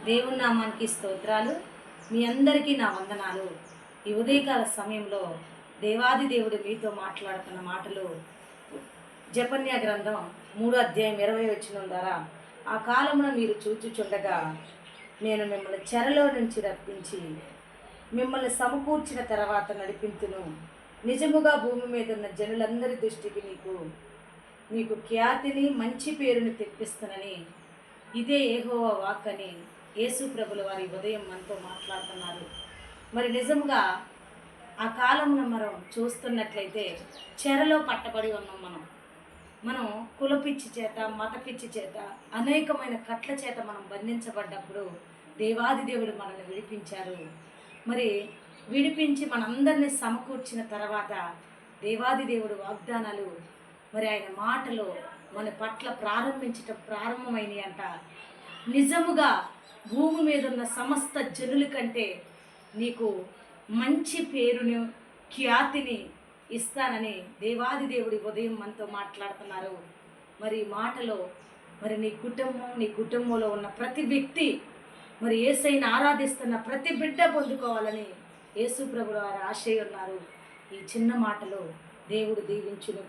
దేవుని నామానికి స్తోత్రాలు. మీ అందరికీ నా వందనాలు. ఈ ఉదయకాల సమయంలో దేవాది దేవుడు మీతో మాట్లాడుతున్న మాటలు జెఫన్యా గ్రంథం 3:20 ద్వారా, ఆ కాలమున మీరు చూచుచుండగా నేను మిమ్మల్ని చెరలో నుంచి రప్పించి మిమ్మల్ని సమకూర్చిన తర్వాత నడిపింతును. నిజముగా భూమి మీద ఉన్న జనులందరి దృష్టికి నీకు ఖ్యాతిని మంచి పేరుని తెప్పిస్తునని, ఇదే యెహోవా వాక్ అని యేసు ప్రభుల వారి ఉదయం మనతో మాట్లాడుతున్నారు. మరి నిజంగా ఆ కాలంలో మనం చూస్తున్నట్లయితే చెరలో పట్టబడి ఉన్నాం. మనం కులపిచ్చి చేత, మతపిచ్చి చేత, అనేకమైన కట్ల చేత మనం బంధించబడ్డప్పుడు దేవాది దేవుడు మనల్ని విడిపించారు. మరి విడిపించి మనందరినీ సమకూర్చిన తర్వాత దేవాది దేవుడు వాగ్దానాలు, మరి ఆయన మాటలు మన పట్ల ప్రారంభమైనవి అంట. నిజముగా భూమి మీద ఉన్న సమస్త జనుల కంటే నీకు మంచి పేరును, ఖ్యాతిని ఇస్తానని దేవాది దేవుడి ఉదయం మనతో మాట్లాడుతున్నారు. మరి ఈ మాటలో మరి నీ కుటుంబంలో ఉన్న ప్రతి వ్యక్తి, మరి యేసయ్యను ఆరాధిస్తున్న ప్రతి బిడ్డ పొందుకోవాలని యేసు ప్రభువు వారు ఆశయం ఉన్నారు. ఈ చిన్న మాటలో దేవుడు దీవించును.